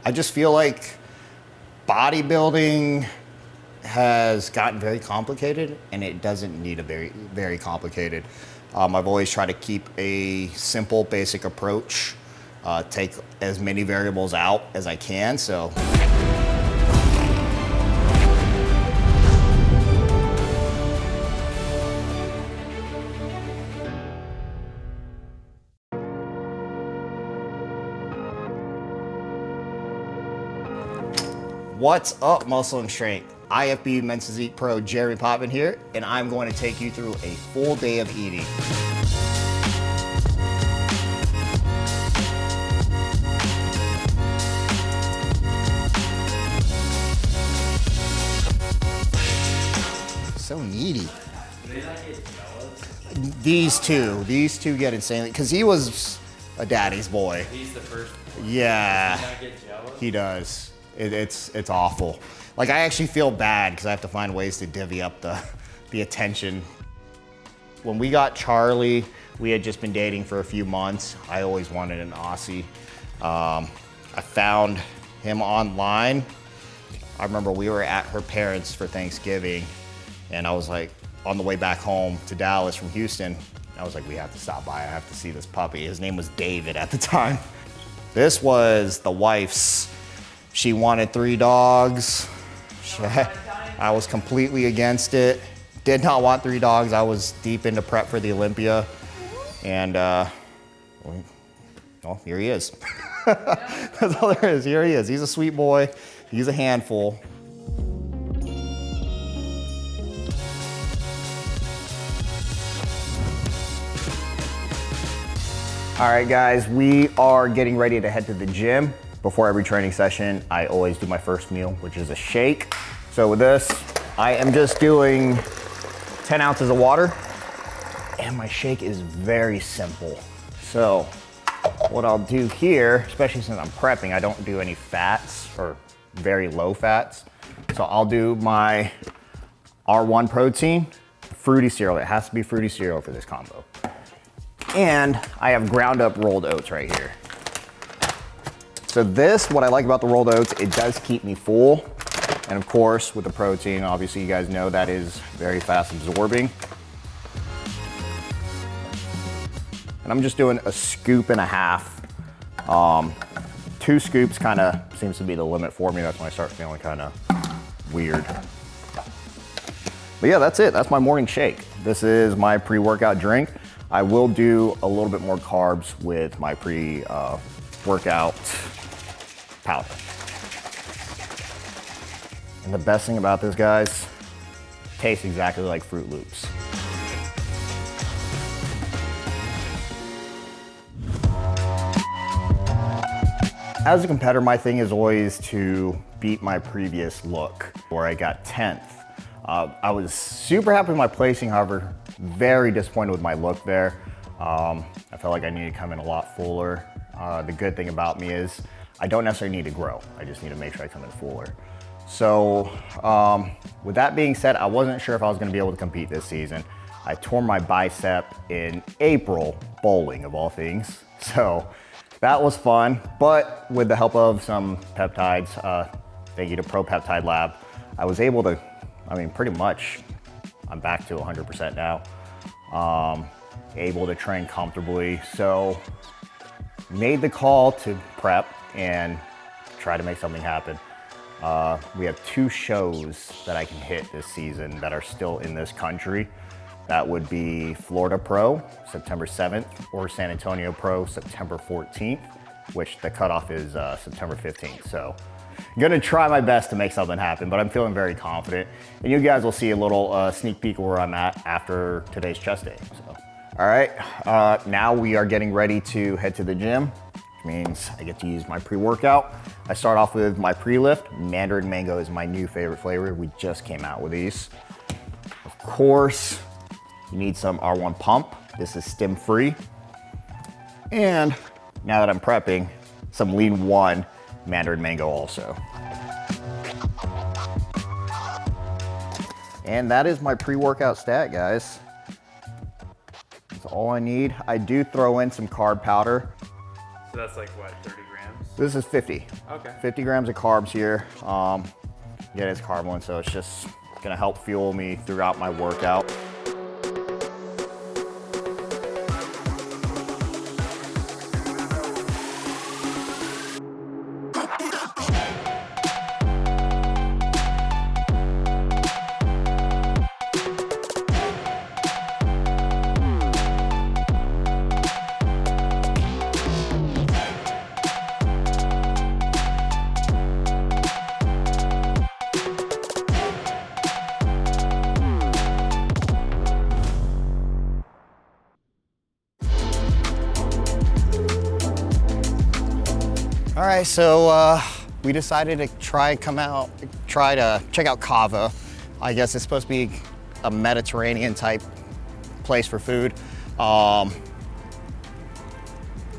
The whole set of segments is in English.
I just feel like bodybuilding has gotten very complicated, and it doesn't need a very complicated. I've always tried to keep a simple, basic approach, take as many variables out as I can, so. What's up, Muscle and Strength? IFBB Men's Physique Pro Jeremy Potvin here, and I'm going to take you through a full day of eating. So needy. Do they not get jealous? These two get insanely, because he was a daddy's boy. He's the first one. Yeah. Does he not get jealous? He does. It's awful. Like, I actually feel bad because I have to find ways to divvy up the attention. When we got Charlie, we had just been dating for a few months. I always wanted an Aussie. I found him online. I remember we were at her parents' for Thanksgiving, and I was like, on the way back home to Dallas from Houston, I was like, we have to stop by. I have to see this puppy. His name was David at the time. This was the wife's. She wanted 3 dogs. I was completely against it. Did not want 3 dogs. I was deep into prep for the Olympia. And, well, here he is. That's all there is. Here he is. He's a sweet boy. He's a handful. All right, guys, we are getting ready to head to the gym. Before every training session, I always do my first meal, which is a shake. So with this, I am just doing 10 ounces of water, and my shake is very simple. So what I'll do here, especially since I'm prepping, I don't do any fats or very low fats. So I'll do my R1 protein, fruity cereal. It has to be fruity cereal for this combo. And I have ground up rolled oats right here. So this, what I like about the rolled oats, it does keep me full. And of course, with the protein, obviously you guys know that is very fast absorbing. And I'm just doing a scoop and a half. 2 scoops kind of seems to be the limit for me. That's when I start feeling kind of weird. But yeah, that's it. That's my morning shake. This is my pre-workout drink. I will do a little bit more carbs with my pre-workout powder. And the best thing about this, guys, tastes exactly like Fruit Loops. As a competitor, my thing is always to beat my previous look, where I got 10th. I was super happy with my placing, however, very disappointed with my look there. I felt like I needed to come in a lot fuller. The good thing about me is I don't necessarily need to grow. I just need to make sure I come in fuller. So with that being said, I wasn't sure if I was gonna be able to compete this season. I tore my bicep in April, bowling of all things. So that was fun, but with the help of some peptides, thank you to Pro Peptide Lab, I was able to, pretty much, I'm back to 100% now. Able to train comfortably. So made the call to prep and try to make something happen. We have 2 shows that I can hit this season that are still in this country. That would be Florida Pro, September 7th, or San Antonio Pro, September 14th, which the cutoff is September 15th. So I'm gonna try my best to make something happen, but I'm feeling very confident. And you guys will see a little sneak peek of where I'm at after today's chest day. So, all right, now we are getting ready to head to the gym, which means I get to use my pre-workout. I start off with my pre-lift. Mandarin mango is my new favorite flavor. We just came out with these. Of course, you need some R1 pump. This is stim-free. And now that I'm prepping, some Lean 1 Mandarin mango also. And that is my pre-workout stat, guys. That's all I need. I do throw in some carb powder. So that's like what, 30 grams? This is 50. Okay. 50 grams of carbs here. Yeah, it's carb one, so it's just gonna help fuel me throughout my workout. All right, so we decided to try to check out Kava. I guess it's supposed to be a Mediterranean type place for food.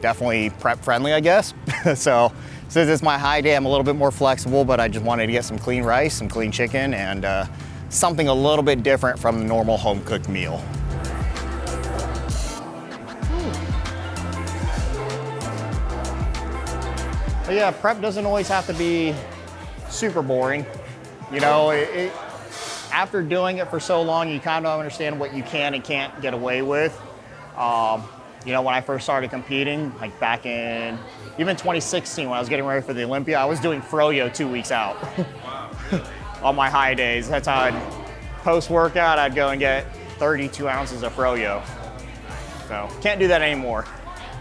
Definitely prep friendly, I guess. So since it's my high day, I'm a little bit more flexible, but I just wanted to get some clean rice, some clean chicken, and something a little bit different from the normal home cooked meal. But yeah, prep doesn't always have to be super boring. You know, after doing it for so long, you kind of understand what you can and can't get away with. You know, when I first started competing, like back in even 2016, when I was getting ready for the Olympia, I was doing froyo 2 weeks out. Wow, really? On my high days. That's how post-workout, I'd go and get 32 ounces of froyo. So can't do that anymore.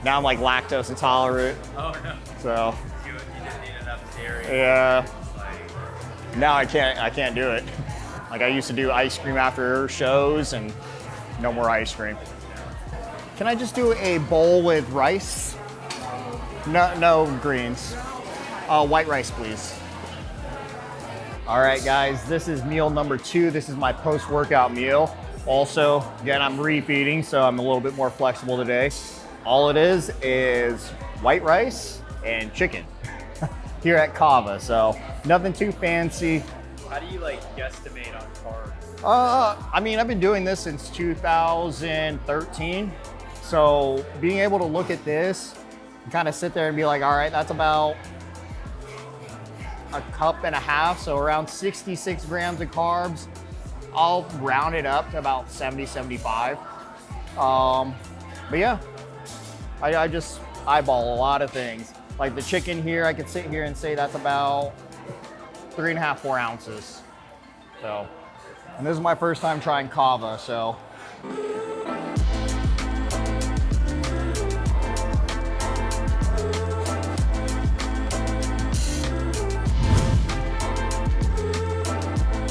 Now I'm like lactose intolerant. Oh no. So You didn't need enough dairy. yeah. Like, Now I can't do it. Like I used to do ice cream after shows, and no more ice cream. Can I just do a bowl with rice? No greens. White rice, please. All right, guys, this is meal number 2. This is my post-workout meal. Also, again, I'm refeeding, so I'm a little bit more flexible today. All it is white rice and chicken here at Kava. So nothing too fancy. how do you like guesstimate on carbs? I mean, I've been doing this since 2013. So being able to look at this and kind of sit there and be like, all right, that's about a cup and a half. So around 66 grams of carbs. I'll round it up to about 70, 75. But yeah, I just eyeball a lot of things. Like the chicken here, I could sit here and say that's about 3.5, 4 ounces. So, and this is my first time trying Kava, so.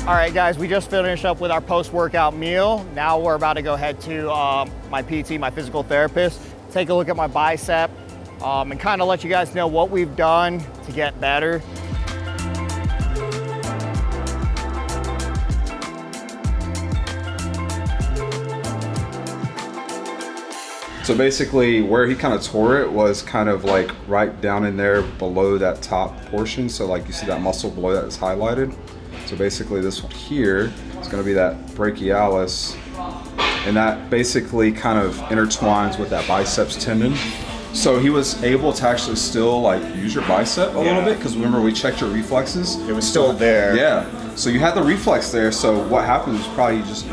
All right, guys, we just finished up with our post-workout meal. Now we're about to go head to my PT, my physical therapist, take a look at my bicep, and kind of let you guys know what we've done to get better. So basically where he kind of tore it was kind of like right down in there below that top portion. So like you see that muscle below that is highlighted. So basically this one here is going to be that brachialis, and that basically kind of intertwines with that biceps tendon. So he was able to actually still like use your bicep a little bit, because remember we checked your reflexes. It was still there. Yeah. So you had the reflex there. So what happened was probably you just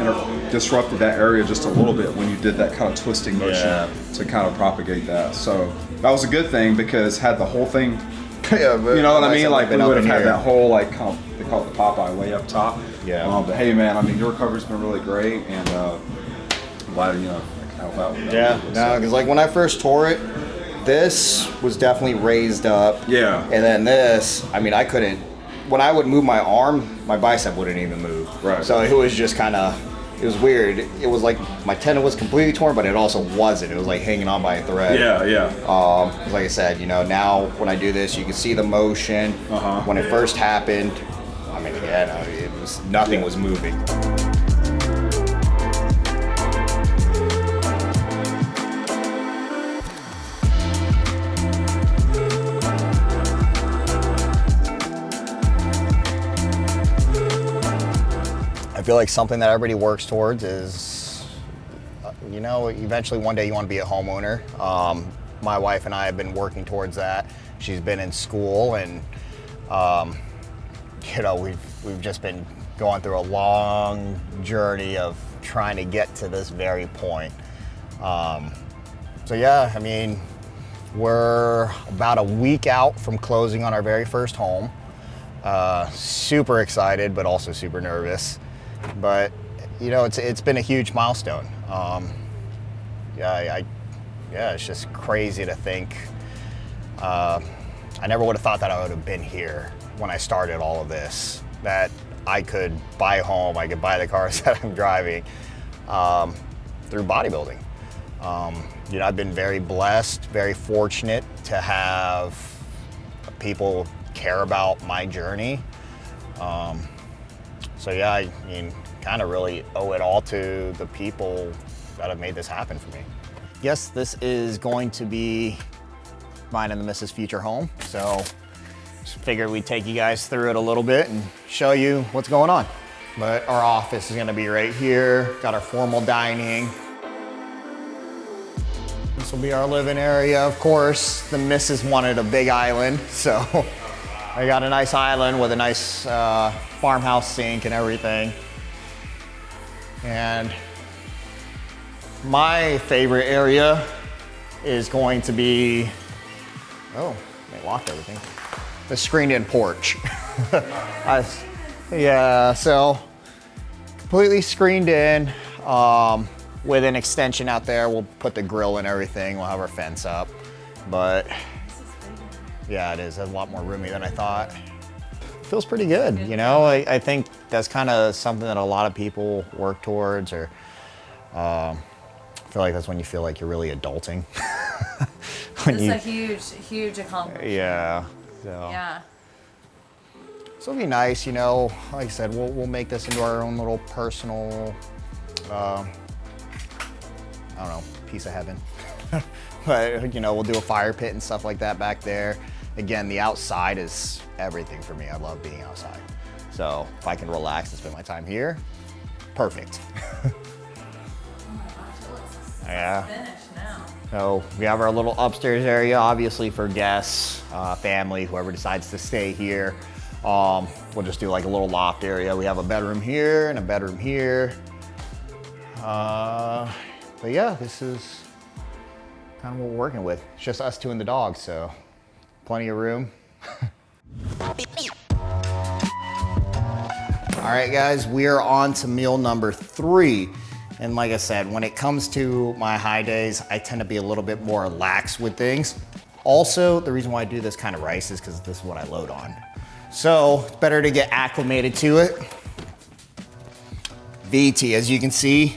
disrupted that area just a little bit when you did that kind of twisting motion to kind of propagate that. So that was a good thing, because had the whole thing, Yeah, but you know what I mean? Like we been would up have in had here. that whole like kind of, they call it the Popeye way up top. Yeah. But hey man, I mean your recovery's been really great, and I'm glad I can help out with that. Yeah, no, because like when I first tore it, this was definitely raised up. Yeah. And then this, I mean, I couldn't, when I would move my arm, my bicep wouldn't even move. Right. So it was just kind of, it was weird. It was like my tendon was completely torn, but it also wasn't. It was like hanging on by a thread. Yeah. Like I said, you know, now when I do this, you can see the motion. When it first happened, I mean, again, it was, nothing was moving. I feel like something that everybody works towards is, you know, eventually one day you want to be a homeowner. My wife and I have been working towards that. She's been in school, and you know, we've just been going through a long journey of trying to get to this very point. So yeah, I mean, we're about a week out from closing on our very first home. Super excited, but also super nervous. But you know, it's been a huge milestone. Yeah, it's just crazy to think. I never would have thought that I would have been here when I started all of this. That I could buy a home, I could buy the cars that I'm driving through bodybuilding. You know, I've been very blessed, very fortunate to have people care about my journey. So yeah, I mean, kind of really owe it all to the people that have made this happen for me. Yes, this is going to be mine and the Mrs. future home. So just figured we'd take you guys through it a little bit and show you what's going on. But our office is gonna be right here. Got our formal dining. This will be our living area. Of course, the Mrs. wanted a big island, so I got a nice island with a nice farmhouse sink and everything. And my favorite area is going to be, oh, they locked everything. The screened-in porch. Yeah, so completely screened in with an extension out there. We'll put the grill and everything. We'll have our fence up, but yeah, it is a lot more roomy than I thought. Feels pretty good, you know? I think that's kind of something that a lot of people work towards, or I feel like that's when you feel like you're really adulting. It's a huge accomplishment. Yeah. So. Yeah. So it'll be nice, you know. Like I said, we'll make this into our own little personal, I don't know, piece of heaven. But you know, we'll do a fire pit and stuff like that back there. Again, the outside is everything for me. I love being outside. So if I can relax and spend my time here, perfect. Oh my gosh, it looks Yeah. finished now. So we have our little upstairs area, obviously for guests, family, whoever decides to stay here. We'll just do like a little loft area. We have a bedroom here and a bedroom here. But yeah, this is kind of what we're working with. It's just us two and the dogs, so plenty of room. All right, guys, we are on to meal number 3. And like I said, when it comes to my high days, I tend to be a little bit more lax with things. Also, the reason why I do this kind of rice is because this is what I load on. So it's better to get acclimated to it. VT, as you can see,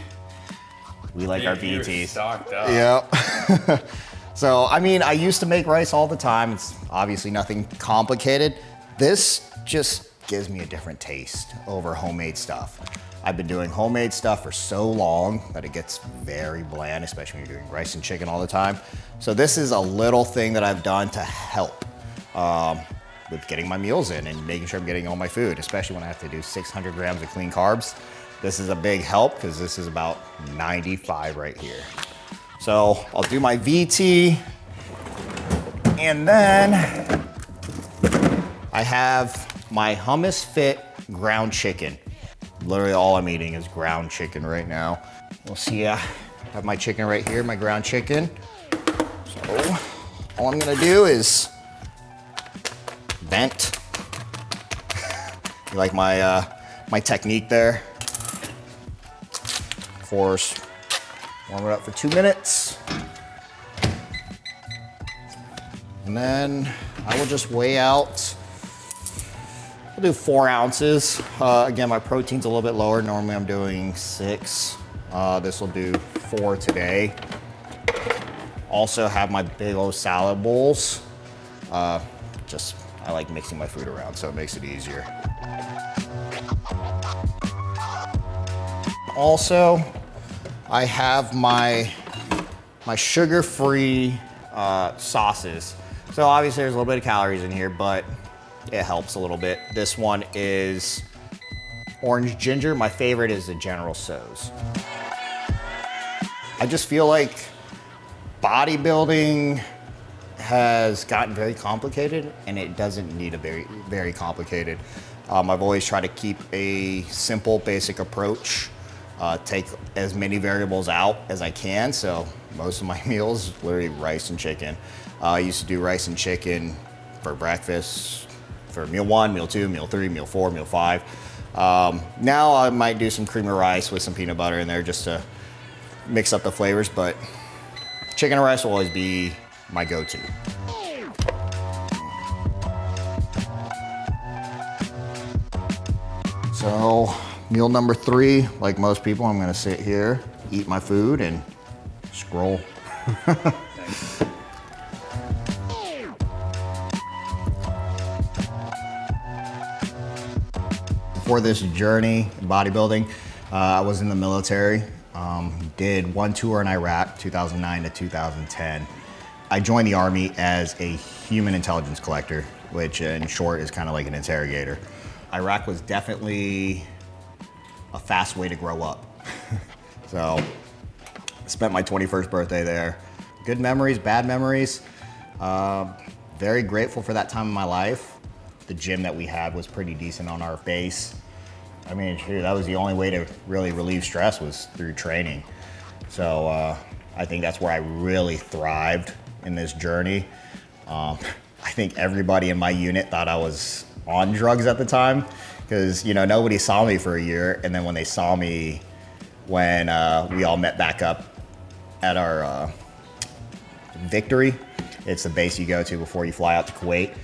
we like our VTs. Stocked up. Yep. So, I mean, I used to make rice all the time. It's obviously nothing complicated. This just gives me a different taste over homemade stuff. I've been doing homemade stuff for so long that it gets very bland, especially when you're doing rice and chicken all the time. So this is a little thing that I've done to help with getting my meals in and making sure I'm getting all my food, especially when I have to do 600 grams of clean carbs. This is a big help because this is about 95 right here. So I'll do my VT, and then I have my Hummus Fit ground chicken. Literally all I'm eating is ground chicken right now. We'll see, I have my chicken right here, my ground chicken. So all I'm gonna do is vent. You like my, my technique there? Of course, warm it up for 2 minutes. And then I will just weigh out. I'll do 4 ounces. Again, my protein's a little bit lower. Normally I'm doing 6. This will do 4 today. Also have my big old salad bowls. I like mixing my food around, so it makes it easier. Also, I have my sugar-free sauces. So obviously there's a little bit of calories in here, but it helps a little bit. This one is orange ginger. My favorite is the General Tso's. I just feel like bodybuilding has gotten very complicated, and it doesn't need a very complicated. I've always tried to keep a simple, basic approach, take as many variables out as I can. So most of my meals, literally rice and chicken. I used to do rice and chicken for breakfast, for meal 1, meal 2, meal 3, meal 4, meal 5. Now I might do some cream of rice with some peanut butter in there just to mix up the flavors, but chicken and rice will always be my go-to. So meal number 3, like most people, I'm gonna sit here, eat my food, and scroll. Nice. Before this journey in bodybuilding, I was in the military. Did one tour in Iraq, 2009 to 2010. I joined the Army as a human intelligence collector, which in short is kind of like an interrogator. Iraq was definitely a fast way to grow up. So I spent my 21st birthday there. Good memories, bad memories. Very grateful for that time in my life. The gym that we had was pretty decent on our base. I mean, shoot, that was the only way to really relieve stress was through training. So I think that's where I really thrived in this journey. I think everybody in my unit thought I was on drugs at the time because, you know, nobody saw me for a year. And then when they saw me, when we all met back up at our Victory, it's the base you go to before you fly out to Kuwait.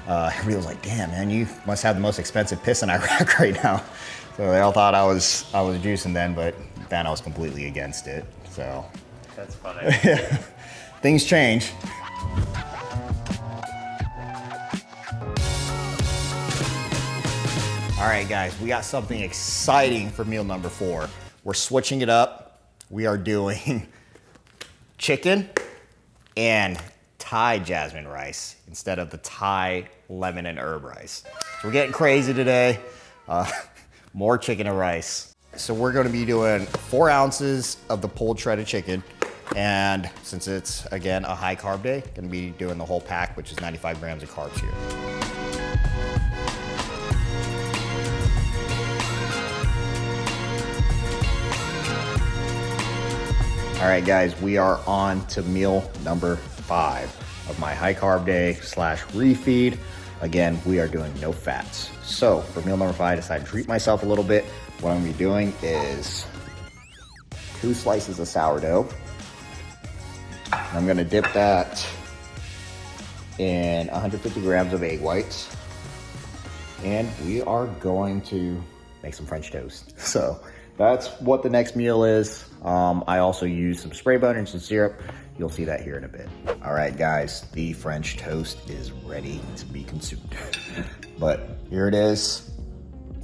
Everybody was like, damn, man, you must have the most expensive piss in Iraq right now. So they all thought I was juicing then, but then I was completely against it. So That's funny. things change. All right, guys, we got something exciting for meal number 4. We're switching it up. We are doing chicken and Thai jasmine rice instead of the Thai lemon and herb rice. So we're getting crazy today. More chicken and rice. So we're gonna be doing 4 ounces of the pulled shredded chicken. And since it's, again, a high carb day, gonna be doing the whole pack, which is 95 grams of carbs here. All right, guys, we are on to meal number 5 of my high carb day / refeed. Again, we are doing no fats. So for meal number 5, I decided to treat myself a little bit. What I'm gonna be doing is 2 slices of sourdough. I'm gonna dip that in 150 grams of egg whites. And we are going to make some French toast. So that's what the next meal is. I also use some spray butter and some syrup. You'll see that here in a bit. All right, guys, the French toast is ready to be consumed. But here it is,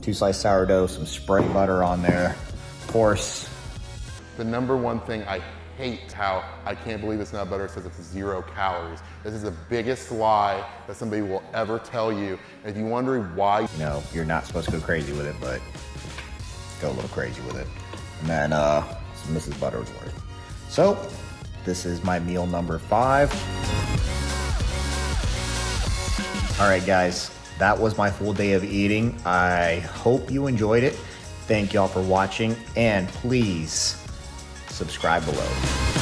2 sliced sourdough, some spray butter on there. Of course, the number one thing I hate how I can't believe it's not butter says it's 0 calories. This is the biggest lie that somebody will ever tell you. And if you're wondering why, you know, you're not supposed to go crazy with it, but go a little crazy with it. And then some Mrs. Butterworth. So this is my meal number 5. All right, guys, that was my full day of eating. I hope you enjoyed it. Thank y'all for watching, and please subscribe below.